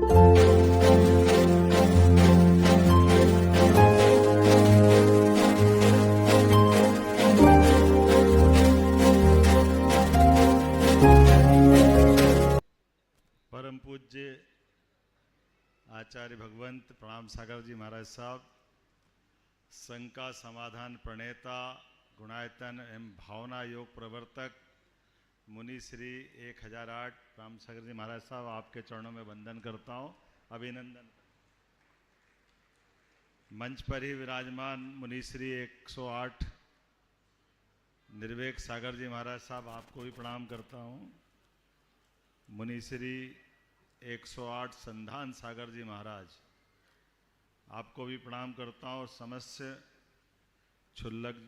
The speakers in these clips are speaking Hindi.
परम पूज्य आचार्य भगवंत प्रणाम सागर जी महाराज साहब, संघ का समाधान प्रणेता, गुणायतन एवं भावना योग प्रवर्तक मुनि श्री 1008 राम सागर जी महाराज साहब, आपके चरणों में वंदन करता हूँ, अभिनंदन। मंच पर ही विराजमान मुनि श्री 108 निर्वेक सागर जी महाराज साहब, आपको भी प्रणाम करता हूँ। मुनि श्री 108 संधान सागर जी महाराज, आपको भी प्रणाम करता हूँ। और समस्त छुल्लक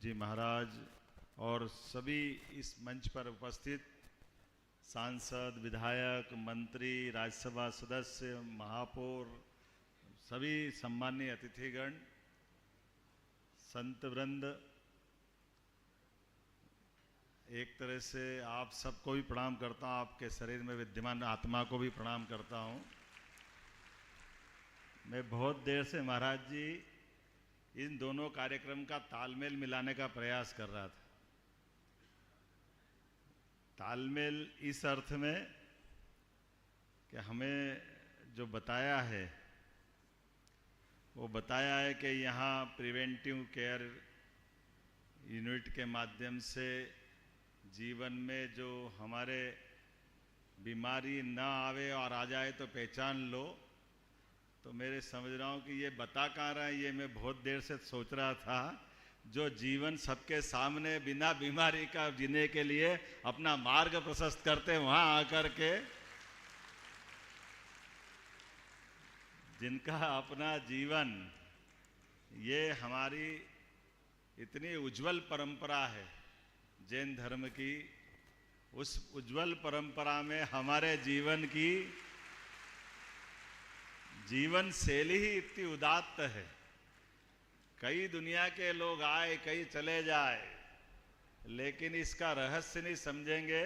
जी महाराज और सभी इस मंच पर उपस्थित सांसद, विधायक, मंत्री, राज्यसभा सदस्य, महापौर, सभी सम्मानीय अतिथिगण, संत वृंद, एक तरह से आप सबको भी प्रणाम करता हूँ। आपके शरीर में विद्यमान आत्मा को भी प्रणाम करता हूँ। मैं बहुत देर से महाराज जी इन दोनों कार्यक्रम का तालमेल मिलाने का प्रयास कर रहा था। तालमेल इस अर्थ में कि हमें जो बताया है वो बताया है कि यहाँ प्रिवेंटिव केयर यूनिट के माध्यम से जीवन में जो हमारे बीमारी ना आवे और आ जाए तो पहचान लो। तो मेरे समझ रहा हूँ कि ये बता कहाँ रहा है, ये मैं बहुत देर से सोच रहा था। जो जीवन सबके सामने बिना बीमारी का जीने के लिए अपना मार्ग प्रशस्त करते, वहाँ आकर के जिनका अपना जीवन, ये हमारी इतनी उज्जवल परंपरा है जैन धर्म की, उस उज्जवल परंपरा में हमारे जीवन की जीवन शैली ही इतनी उदात्त है। कई दुनिया के लोग आए, कई चले जाए, लेकिन इसका रहस्य नहीं समझेंगे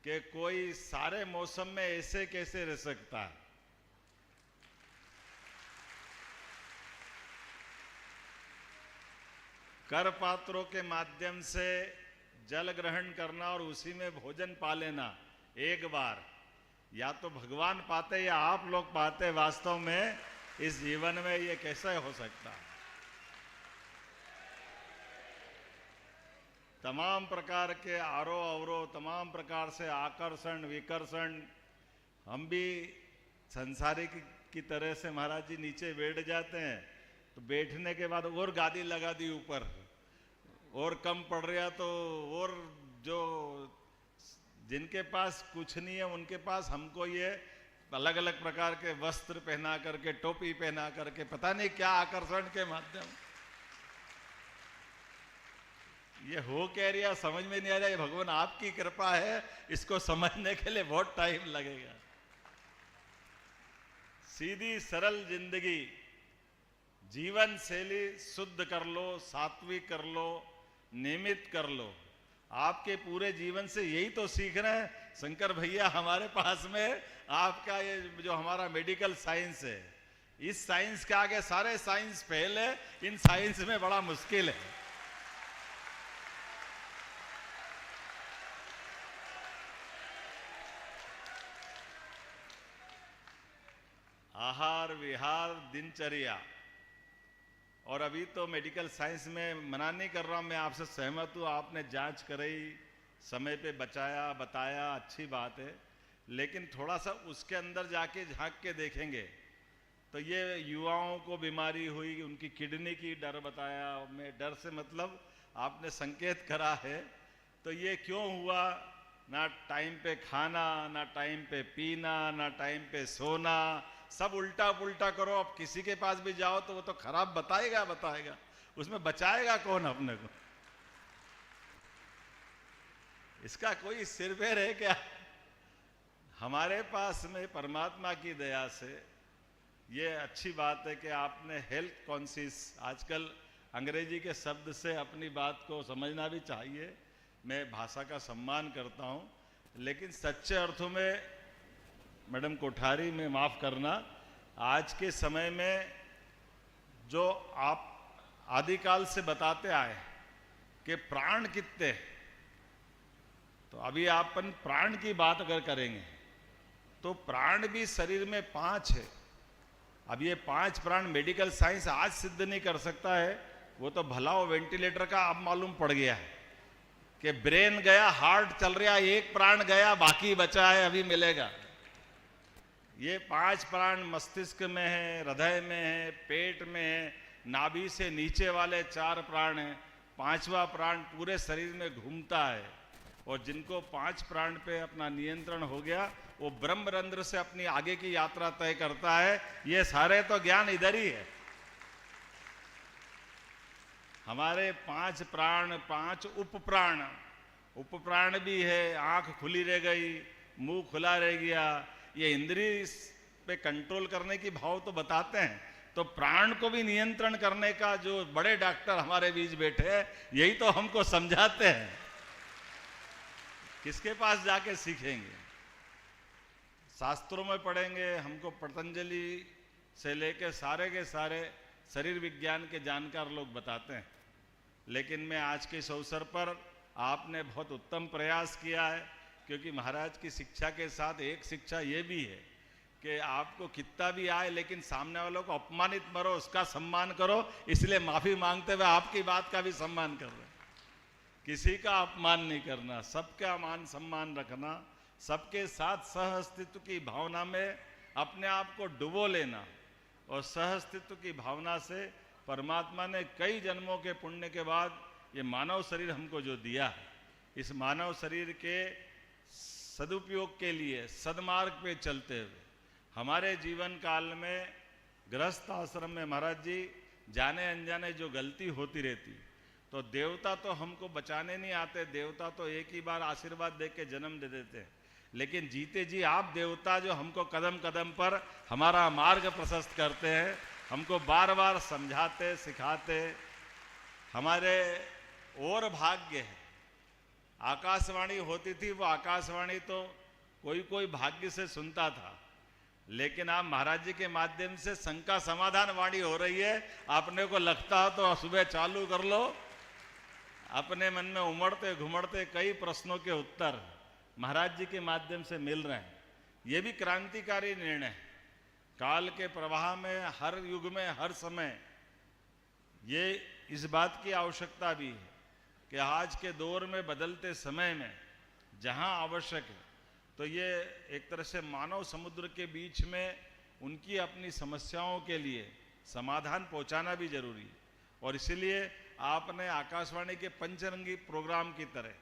कि कोई सारे मौसम में ऐसे कैसे रह सकता है। कर पात्रों के माध्यम से जल ग्रहण करना और उसी में भोजन पा लेना एक बार, या तो भगवान पाते या आप लोग पाते, वास्तव में इस जीवन में ये कैसे हो सकता है। तमाम प्रकार के आरोह अवरोह, तमाम प्रकार से आकर्षण विकर्षण, हम भी संसारिक की तरह से महाराज जी नीचे बैठ जाते हैं, तो बैठने के बाद और गादी लगा दी ऊपर, और कम पड़ रहा तो और जो जिनके पास कुछ नहीं है उनके पास हमको ये अलग अलग प्रकार के वस्त्र पहना करके, टोपी पहना करके, पता नहीं क्या आकर्षण के माध्यम ये हो कह रहा, समझ में नहीं आ रहा। ये भगवान आपकी कृपा है, इसको समझने के लिए बहुत टाइम लगेगा। सीधी सरल जिंदगी, जीवन शैली शुद्ध कर लो, सात्विक कर लो, नियमित कर लो। आपके पूरे जीवन से यही तो सीख रहे हैं शंकर भैया हमारे पास में। आपका ये जो हमारा मेडिकल साइंस है, इस साइंस के आगे सारे साइंस फेल है, इन साइंस में बड़ा मुश्किल है। आहार विहार दिनचर्या, और अभी तो मेडिकल साइंस में मना नहीं कर रहा हूं, मैं आपसे सहमत हूं, आपने जांच कराई, समय पे बचाया, बताया, अच्छी बात है। लेकिन थोड़ा सा उसके अंदर जाके झांक के देखेंगे तो ये युवाओं को बीमारी हुई, उनकी किडनी की डर बताया। मैं डर से मतलब आपने संकेत करा है, तो ये क्यों हुआ? ना टाइम पे खाना, ना टाइम पे पीना, ना टाइम पे सोना, सब उल्टा पुल्टा करो। अब किसी के पास भी जाओ तो वो तो खराब बताएगा, उसमें बचाएगा कौन अपने को? इसका कोई सिरपैर है क्या? हमारे पास में परमात्मा की दया से ये अच्छी बात है कि आपने हेल्थ कॉन्शियस, आजकल अंग्रेजी के शब्द से अपनी बात को समझना भी चाहिए। मैं भाषा का सम्मान करता हूँ, लेकिन सच्चे अर्थों में मैडम कोठारी में माफ़ करना, आज के समय में जो आप आदिकाल से बताते आए कि प्राण कितने, तो अभी अपन प्राण की बात अगर करेंगे तो प्राण भी शरीर में 5 है। अब ये 5 प्राण मेडिकल साइंस आज सिद्ध नहीं कर सकता है, वो तो भला वो वेंटिलेटर का अब मालूम पड़ गया है कि ब्रेन गया, हार्ट चल रहा, एक प्राण गया, बाकी बचा है, अभी मिलेगा। ये 5 प्राण मस्तिष्क में है, हृदय में है, पेट में है, नाभि से नीचे वाले 4 प्राण हैं, 5वां प्राण पूरे शरीर में घूमता है। और जिनको 5 प्राण पे अपना नियंत्रण हो गया, वो ब्रह्मरंध्र से अपनी आगे की यात्रा तय करता है। ये सारे तो ज्ञान इधर ही है। हमारे 5 प्राण, 5 उपप्राण, उपप्राण भी है, आंख खुली रह गई, मुंह खुला रह गया, ये इंद्रिय पे कंट्रोल करने की भाव तो बताते हैं। तो प्राण को भी नियंत्रण करने का जो बड़े डॉक्टर हमारे बीच बैठे हैं, यही तो हमको समझाते हैं। किसके पास जाके सीखेंगे? शास्त्रों में पढ़ेंगे, हमको पतंजलि से लेके सारे के सारे शरीर विज्ञान के जानकार लोग बताते हैं। लेकिन मैं आज के इस अवसर पर आपने बहुत उत्तम प्रयास किया है, क्योंकि महाराज की शिक्षा के साथ एक शिक्षा ये भी है कि आपको कितना भी आए लेकिन सामने वालों को अपमानित मरो, उसका सम्मान करो। इसलिए माफी मांगते हुए आपकी बात का भी सम्मान कर रहे हैं। किसी का अपमान नहीं करना, सबका मान सम्मान रखना, सबके साथ सह अस्तित्व की भावना में अपने आप को डुबो लेना। और सह अस्तित्व की भावना से परमात्मा ने कई जन्मों के पुण्य के बाद ये मानव शरीर हमको जो दिया है, इस मानव शरीर के सदुपयोग के लिए सदमार्ग पे चलते हुए हमारे जीवन काल में गृहस्थ आश्रम में महाराज जी जाने अनजाने जो गलती होती रहती, तो देवता तो हमको बचाने नहीं आते, देवता तो एक ही बार आशीर्वाद दे के जन्म दे देते हैं। लेकिन जीते जी आप देवता जो हमको कदम कदम पर हमारा मार्ग प्रशस्त करते हैं, हमको बार बार समझाते सिखाते, हमारे और भाग्य है। आकाशवाणी होती थी, वो आकाशवाणी तो कोई कोई भाग्य से सुनता था, लेकिन आप महाराज जी के माध्यम से शंका समाधान वाणी हो रही है। आपने को लगता है तो सुबह चालू कर लो, अपने मन में उमड़ते घुमड़ते कई प्रश्नों के उत्तर महाराज जी के माध्यम से मिल रहे हैं। ये भी क्रांतिकारी निर्णय है। काल के प्रवाह में हर युग में हर समय ये इस बात की आवश्यकता भी है कि आज के दौर में बदलते समय में जहां आवश्यक है, तो ये एक तरह से मानव समुद्र के बीच में उनकी अपनी समस्याओं के लिए समाधान पहुंचाना भी जरूरी है। और इसीलिए आपने आकाशवाणी के पंचरंगी प्रोग्राम की तरह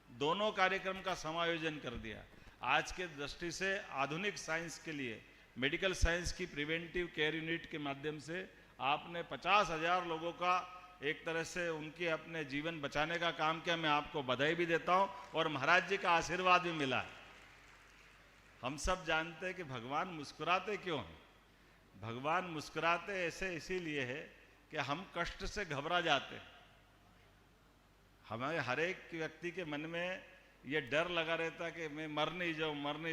दोनों कार्यक्रम का समायोजन कर दिया। आज के दृष्टि से आधुनिक साइंस के लिए मेडिकल साइंस की प्रिवेंटिव केयर यूनिट के माध्यम से आपने 50,000 लोगों का एक तरह से उनके अपने जीवन बचाने का काम किया। मैं आपको बधाई भी देता हूं और महाराज जी का आशीर्वाद भी मिला है। हम सब जानते हैं कि भगवान मुस्कुराते क्यों हैं। भगवान मुस्कुराते ऐसे इसीलिए है कि हम कष्ट से घबरा जाते हैं। हमारे हर एक व्यक्ति के मन में ये डर लगा रहता है कि मैं मर नहीं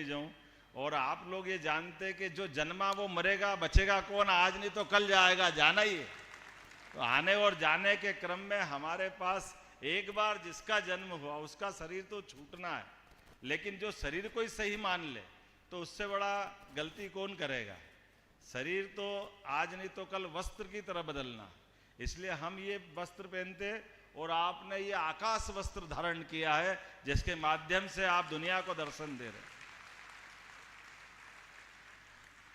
जाऊं। और आप लोग ये जानते हैं कि जो जन्मा वो मरेगा, बचेगा कौन? आज नहीं तो कल जाएगा, जाना ही है। तो आने और जाने के क्रम में हमारे पास एक बार जिसका जन्म हुआ उसका शरीर तो छूटना है, लेकिन जो शरीर को ही सही मान ले तो उससे बड़ा गलती कौन करेगा? शरीर तो आज नहीं तो कल वस्त्र की तरह बदलना। इसलिए हम ये वस्त्र पहनते और आपने ये आकाश वस्त्र धारण किया है, जिसके माध्यम से आप दुनिया को दर्शन दे रहे।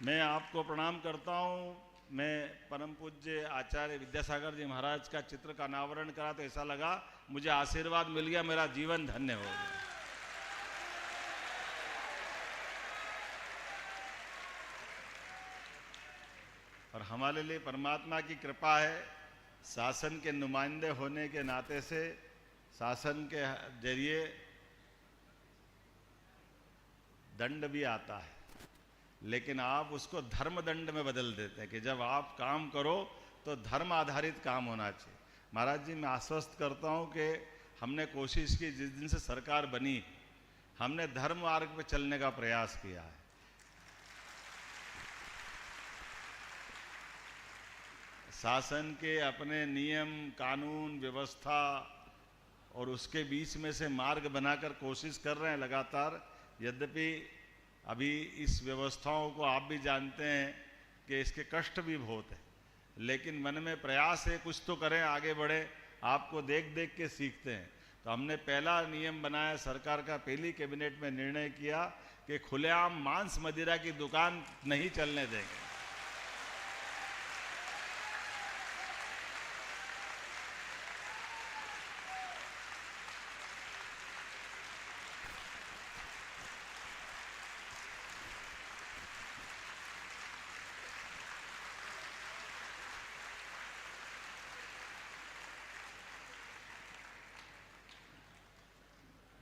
मैं आपको प्रणाम करता हूं। मैं परम पूज्य आचार्य विद्यासागर जी महाराज का चित्र का अनावरण करा तो ऐसा लगा मुझे आशीर्वाद मिल गया, मेरा जीवन धन्य हो गया। और हमारे लिए परमात्मा की कृपा है, शासन के नुमाइंदे होने के नाते से शासन के जरिए दंड भी आता है, लेकिन आप उसको धर्म दंड में बदल देते हैं कि जब आप काम करो तो धर्म आधारित काम होना चाहिए। महाराज जी, मैं आश्वस्त करता हूं कि हमने कोशिश की, जिस दिन से सरकार बनी हमने धर्म मार्ग पे चलने का प्रयास किया है। शासन के अपने नियम कानून व्यवस्था और उसके बीच में से मार्ग बनाकर कोशिश कर रहे हैं लगातार। यद्यपि अभी इस व्यवस्थाओं को आप भी जानते हैं कि इसके कष्ट भी बहुत है, लेकिन मन में प्रयास है कुछ तो करें, आगे बढ़े। आपको देख देख के सीखते हैं। तो हमने पहला नियम बनाया, सरकार का पहली कैबिनेट में निर्णय किया कि खुलेआम मांस मदिरा की दुकान नहीं चलने देंगे।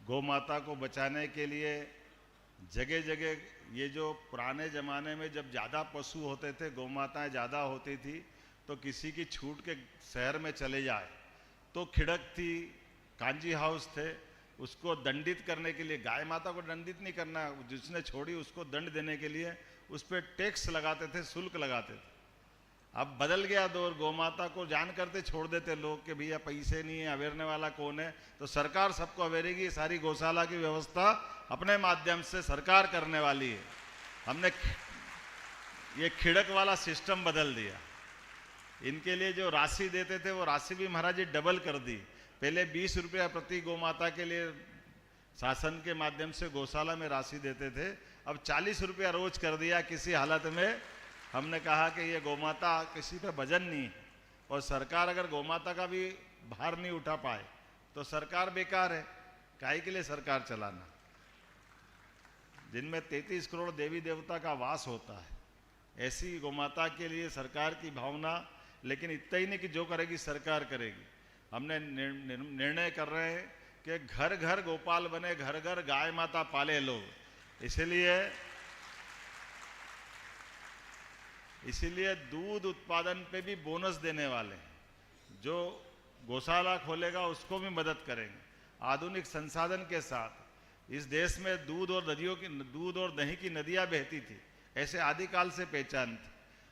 गौ माता को बचाने के लिए जगह जगह ये जो पुराने ज़माने में जब ज़्यादा पशु होते थे, गौ माताएँ ज़्यादा होती थी, तो किसी की छूट के शहर में चले जाए तो खिड़क थी, कांजी हाउस थे, उसको दंडित करने के लिए, गाय माता को दंडित नहीं करना, जिसने छोड़ी उसको दंड देने के लिए उस पर टैक्स लगाते थे, शुल्क लगाते थे। अब बदल गया दौर, गौ माता को जान करते छोड़ देते लोग कि भैया पैसे नहीं है, अवेरने वाला कौन है। तो सरकार सबको अवेरेगी। सारी गौशाला की व्यवस्था अपने माध्यम से सरकार करने वाली है। हमने ये खिड़क वाला सिस्टम बदल दिया। इनके लिए जो राशि देते थे वो राशि भी महाराज जी डबल कर दी। पहले 20 रुपया प्रति गौ माता के लिए शासन के माध्यम से गौशाला में राशि देते थे, अब 40 रुपया रोज कर दिया। किसी हालत में हमने कहा कि ये गौमाता किसी पे वजन नहीं है, और सरकार अगर गौमाता का भी भार नहीं उठा पाए तो सरकार बेकार है। काहे के लिए सरकार चलाना, जिनमें 33 करोड़ देवी देवता का वास होता है। ऐसी गौमाता के लिए सरकार की भावना, लेकिन इतना ही नहीं कि जो करेगी सरकार करेगी। हमने निर्णय कर रहे हैं कि घर घर गोपाल बने, घर घर गाय माता पाले लोग। इसीलिए दूध उत्पादन पे भी बोनस देने वाले हैं। जो गौशाला खोलेगा उसको भी मदद करेंगे। आधुनिक संसाधन के साथ इस देश में दूध और दही की नदियां बहती थी, ऐसे आदिकाल से पहचान थी।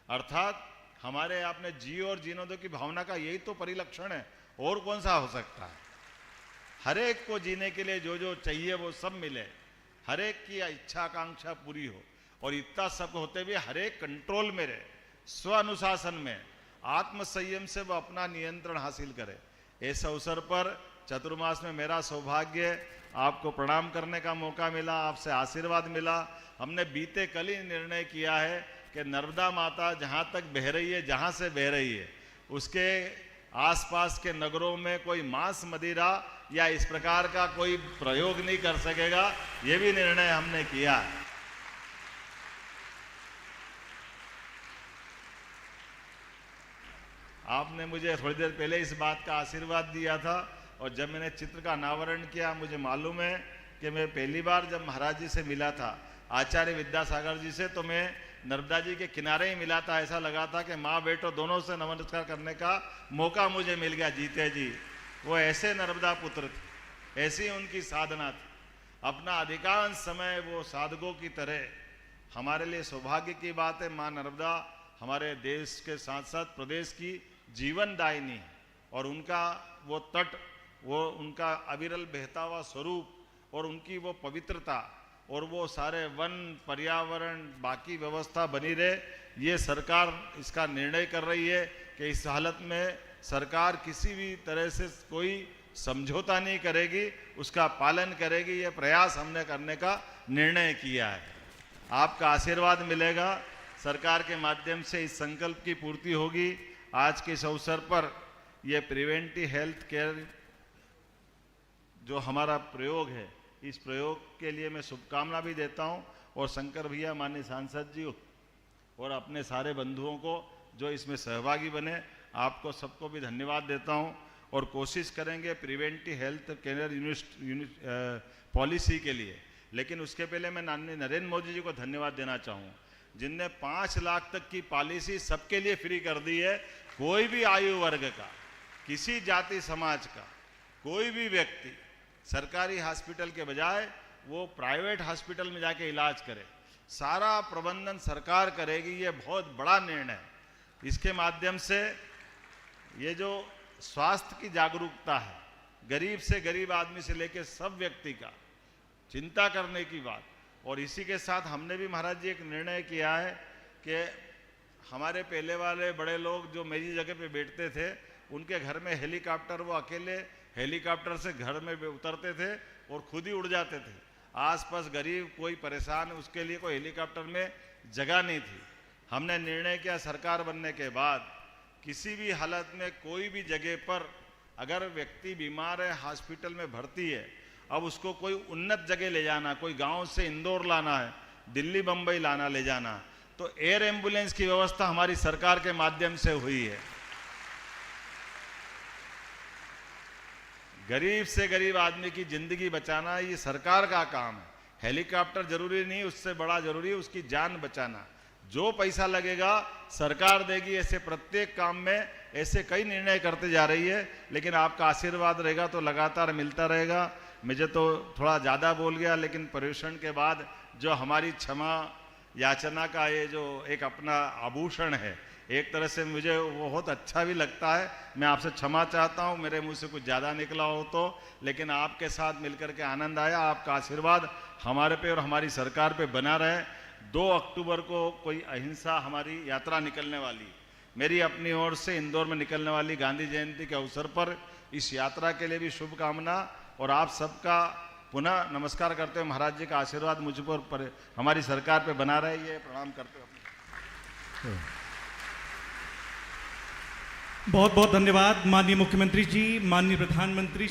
अर्थात हमारे आपने जी और जीने दो की भावना का यही तो परिलक्षण है, और कौन सा हो सकता है। हर एक को जीने के लिए जो जो चाहिए वो सब मिले, हर एक की इच्छा आकांक्षा पूरी हो, और इतना सब होते हुए हर एक कंट्रोल में रहे, स्व अनुशासन में, आत्म संयम से वो अपना नियंत्रण हासिल करे। इस अवसर पर चतुर्मास में मेरा सौभाग्य आपको प्रणाम करने का मौका मिला, आपसे आशीर्वाद मिला। हमने बीते कल ही निर्णय किया है कि नर्मदा माता जहाँ तक बह रही है, जहाँ से बह रही है, उसके आसपास के नगरों में कोई मांस मदिरा या इस प्रकार का कोई प्रयोग नहीं कर सकेगा। ये भी निर्णय हमने किया है। आपने मुझे थोड़ी देर पहले इस बात का आशीर्वाद दिया था, और जब मैंने चित्र का अनावरण किया, मुझे मालूम है कि मैं पहली बार जब महाराज जी से मिला था, आचार्य विद्यासागर जी से, तो मैं नर्मदा जी के किनारे ही मिला था। ऐसा लगा था कि माँ बेटो दोनों से नमस्कार करने का मौका मुझे मिल गया। जीते जी वो ऐसे नर्मदा पुत्र थे, ऐसी उनकी साधना थी। अपना अधिकांश समय वो साधकों की तरह। हमारे लिए सौभाग्य की बात है, माँ नर्मदा हमारे देश के साथ साथ प्रदेश की जीवनदायिनी है, और उनका वो तट, वो उनका अविरल बहता हुआ स्वरूप, और उनकी वो पवित्रता, और वो सारे वन पर्यावरण बाकी व्यवस्था बनी रहे। ये सरकार इसका निर्णय कर रही है कि इस हालत में सरकार किसी भी तरह से कोई समझौता नहीं करेगी, उसका पालन करेगी। ये प्रयास हमने करने का निर्णय किया है। आपका आशीर्वाद मिलेगा, सरकार के माध्यम से इस संकल्प की पूर्ति होगी। आज के इस अवसर पर ये प्रिवेंटिव हेल्थ केयर जो हमारा प्रयोग है, इस प्रयोग के लिए मैं शुभकामना भी देता हूं, और शंकर भैया माननीय सांसद जी और अपने सारे बंधुओं को जो इसमें सहभागी बने, आपको सबको भी धन्यवाद देता हूं। और कोशिश करेंगे प्रिवेंटिव हेल्थ केयर पॉलिसी के लिए। लेकिन उसके पहले मैं नरेंद्र मोदी जी को धन्यवाद देना चाहूँ, जिनने 5 लाख तक की पॉलिसी सबके लिए फ्री कर दी है। कोई भी आयु वर्ग का, किसी जाति समाज का कोई भी व्यक्ति सरकारी हॉस्पिटल के बजाय वो प्राइवेट हॉस्पिटल में जाके इलाज करे, सारा प्रबंधन सरकार करेगी। ये बहुत बड़ा निर्णय है। इसके माध्यम से ये जो स्वास्थ्य की जागरूकता है, गरीब से गरीब आदमी से लेकर सब व्यक्ति का चिंता करने की बात, और इसी के साथ हमने भी महाराज जी एक निर्णय किया है कि हमारे पहले वाले बड़े लोग जो मेरी जगह पे बैठते थे, उनके घर में हेलीकॉप्टर, वो अकेले हेलीकॉप्टर से घर में उतरते थे और खुद ही उड़ जाते थे। आसपास गरीब कोई परेशान, उसके लिए कोई हेलीकॉप्टर में जगह नहीं थी। हमने निर्णय किया सरकार बनने के बाद, किसी भी हालत में कोई भी जगह पर अगर व्यक्ति बीमार है, हॉस्पिटल में भर्ती है, अब उसको कोई उन्नत जगह ले जाना, कोई गांव से इंदौर लाना है, दिल्ली बंबई लाना ले जाना, तो एयर एम्बुलेंस की व्यवस्था हमारी सरकार के माध्यम से हुई है। गरीब से गरीब आदमी की जिंदगी बचाना ये सरकार का काम है। हेलीकॉप्टर जरूरी नहीं, उससे बड़ा जरूरी है उसकी जान बचाना। जो पैसा लगेगा सरकार देगी। ऐसे प्रत्येक काम में ऐसे कई निर्णय करते जा रही है, लेकिन आपका आशीर्वाद रहेगा तो लगातार मिलता रहेगा। मुझे तो थोड़ा ज़्यादा बोल गया, लेकिन पर्यूषण के बाद जो हमारी क्षमा याचना का ये जो एक अपना आभूषण है, एक तरह से मुझे वो बहुत अच्छा भी लगता है। मैं आपसे क्षमा चाहता हूँ, मेरे मुंह से कुछ ज़्यादा निकला हो तो, लेकिन आपके साथ मिलकर के आनंद आया। आपका आशीर्वाद हमारे पे और हमारी सरकार पे बना रहे। 2 अक्टूबर को कोई अहिंसा हमारी यात्रा निकलने वाली, मेरी अपनी ओर से इंदौर में निकलने वाली गांधी जयंती के अवसर पर इस यात्रा के लिए भी शुभकामना, और आप सबका पुनः नमस्कार करते हुए महाराज जी का आशीर्वाद मुझ पर हमारी सरकार पे बना रहे, ये प्रणाम करते हुए। बहुत बहुत धन्यवाद माननीय मुख्यमंत्री जी, माननीय प्रधानमंत्री।